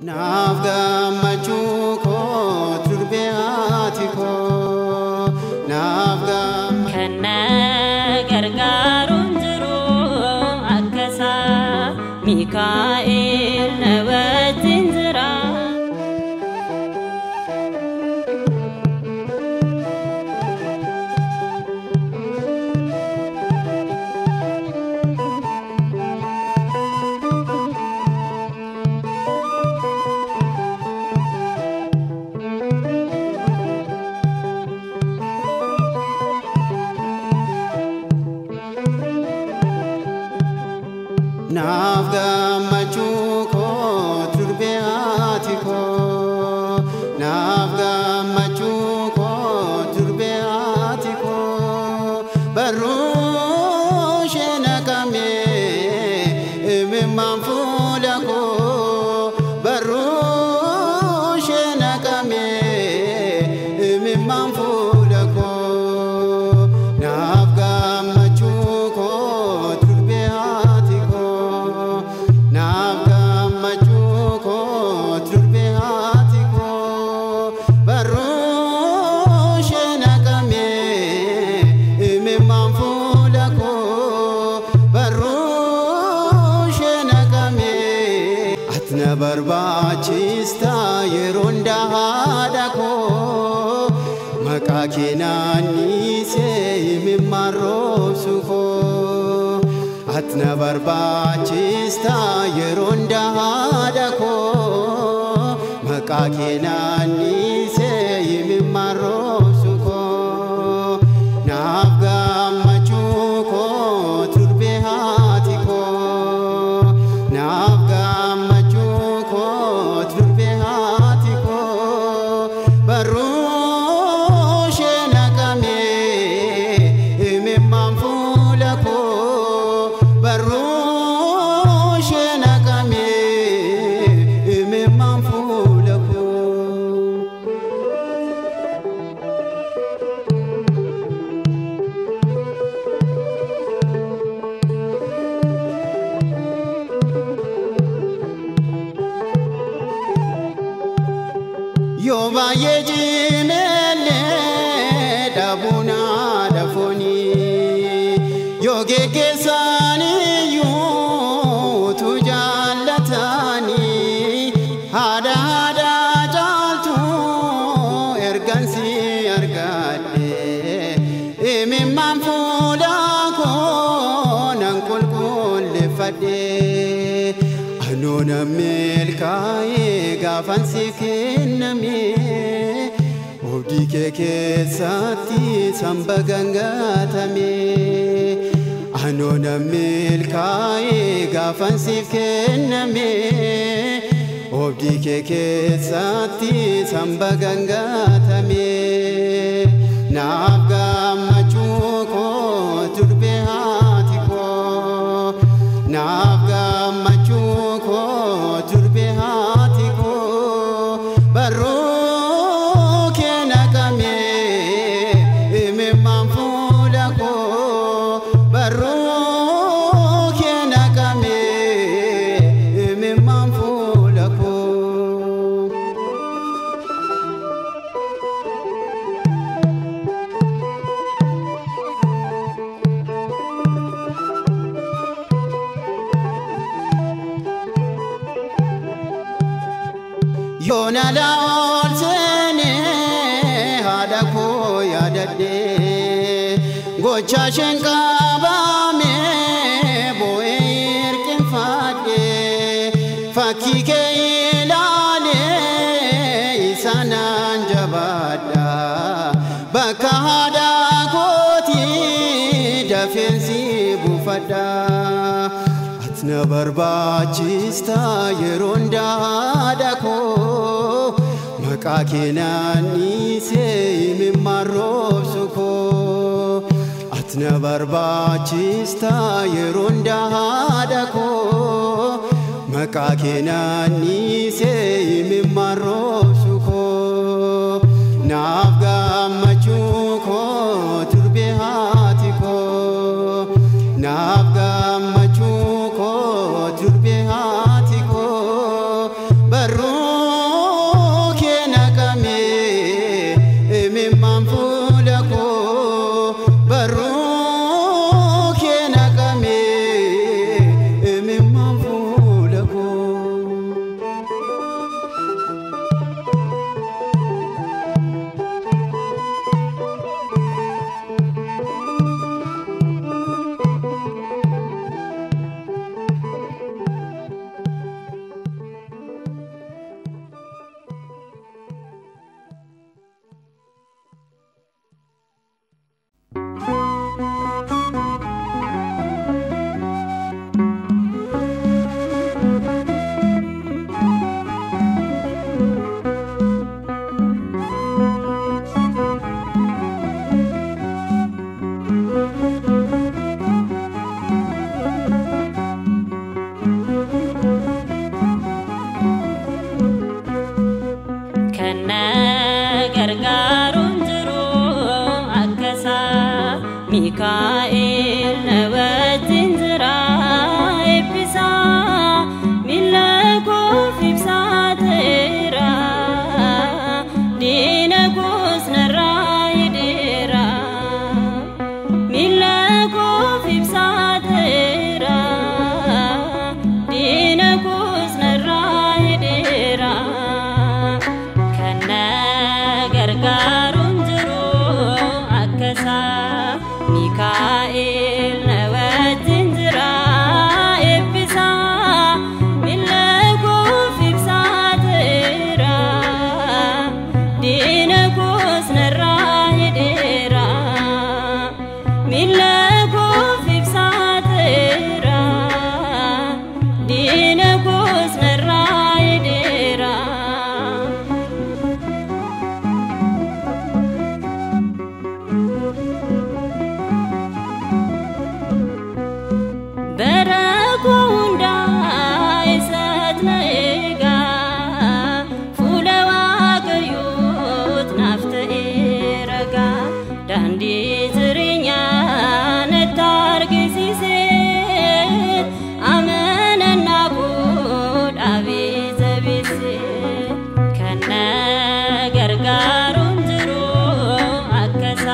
Nafga machuko turbeatiko nafga kana gargaarun jiru akkasa Mikaa'el nabatin jira Nafga machuko turbeatiko nafga machuko turbeatiko barushe nakame emamfulako barushe nakame emamfulako nafga machuko Barbachista yeronda hadako makakinani se mimarobsuko atna barbachista yeronda hadako makakinani se mimarobsuko nafga machuko turbehatiko nafga Yoba yejimele dabuna dafoni yoge kesani yu tujallatani hada jaltu ergansi argade emimman fulako nankul lefade anona melkae gafansi kename obdi keke sati sambagangatame anona melkae gafansi kename obdi keke sati sambagangatame nafga machuko turbehatiko nafga machuko turbehatiko baruke nakame emamfulako baruke nakame emamfulako Yona laol sene hadako yadade gocha shenkabame boer kenfade fakike ilale isanan jabada bakahada koti dafensi bufada atna barbachista yeronda hadako makakinani se mimarobsuko atna barbachista yeronda hadako makakinani se mimarobsuko nafga machuko turbehatiko nafga machuko turbehatiko barru ሚካኤል ነወትን ዝራ ኤብሳ ሚለኮፍ ይብሳቴራ ዲነኩስ ነራ ይዴራ ሚለኮፍ ይብሳቴራ ዲነኩስ ነራ ይዴራ ከነ ገርጋሩን ዝሩ አከሳ ሚካኤል ነወትን ዝራ ኤብሳ ሚለኮፍ ይብሳቴራ ዲነኩስ ነራ ይዴራ ሚለኮፍ ይብሳቴራ ዲነኩስ ነራ ይዴራ በረኩንዳ ይሰትነጋ ፉለዋ ገዩት ናፍተኤረጋ ዳንዲ ዝርኛ ነታርጊሲሴ አመነና ጉድ አቢ ዘቢሴ ከነ ገርጋሩን ዝሩ አከሳ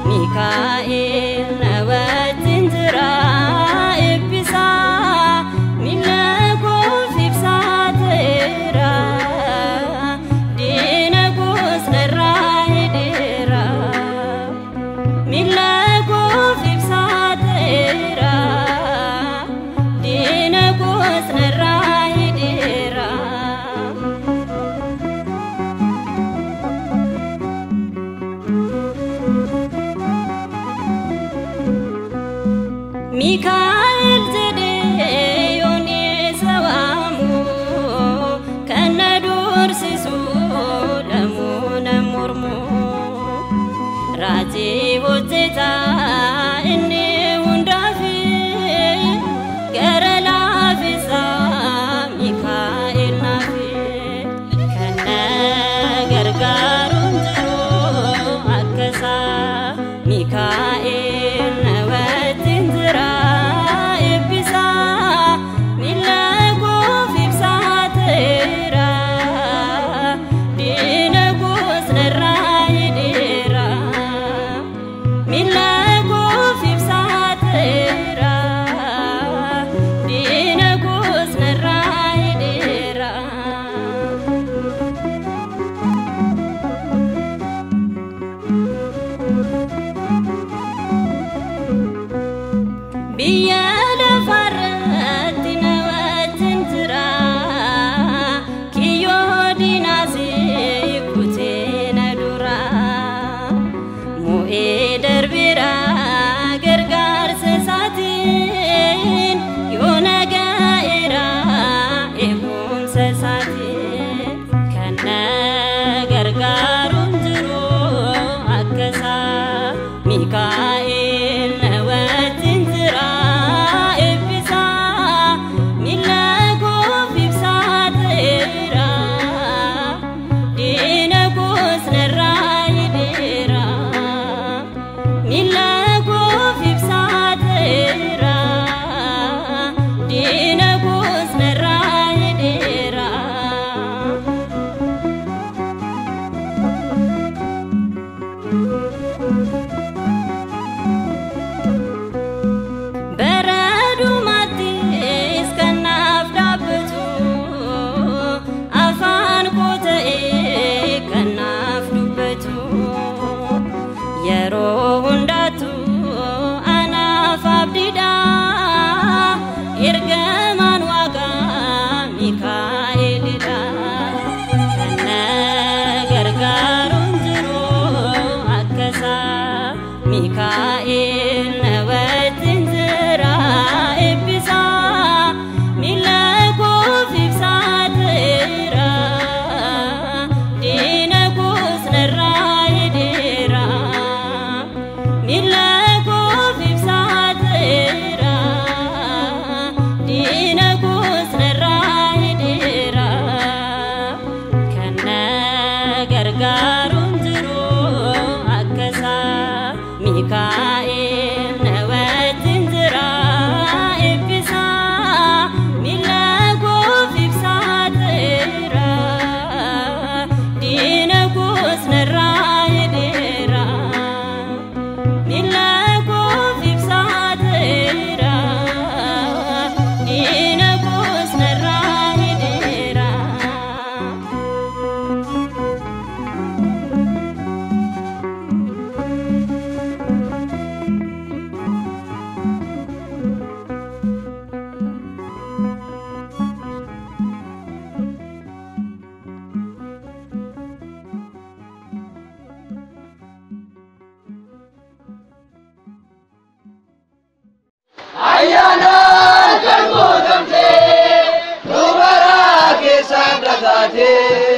ሚካኤል ነወትን ዝራ ኤብሳ ሚለኮፍ ይብሳቴራ ዲነኩስ ነራ ይዴራ ሚለኮፍ ይብሳቴራ ዲነኩስ ነራ ይዴራ ሚካኤል ዘዴዮን የሰዋሙ ከነዱርሲሱ ለሙነሞርሙ ራጂ ሆቴታ እኔ ሁንዳፊ ገረላፊሳ ሚካኤል ናፊ ከነ ገርጋሩን ዝሩ አከሳ ሚካኤል ነወትን ዝራ ኤብሳ ሚለኮፍ ይብሳቴራ ዲነኩስ ነራ ይዴራ ሚለኮፍ ይብሳቴራ ዲነኩስ ነራ ይዴራ ቢያለፋረት ነወትን ዝራ ኪዮ ዲናሲ ኩቴ ነዱራ ሞኤ ደርቢራ ገርጋር ሰሳቲን ዮነጋኤራ ኤሁን ሰሳቲን ከነ ገርጋሩን ዝሩ አከሳ ሚካኤል ነወትን ዝራ ኤብሳ ሚለኮፍ ይብሳቴራ ዲነኩስ ነራ ይዴራ ሚለኮፍ ይብሳቴራ ዲነኩስ ነራ ይዴራ Ate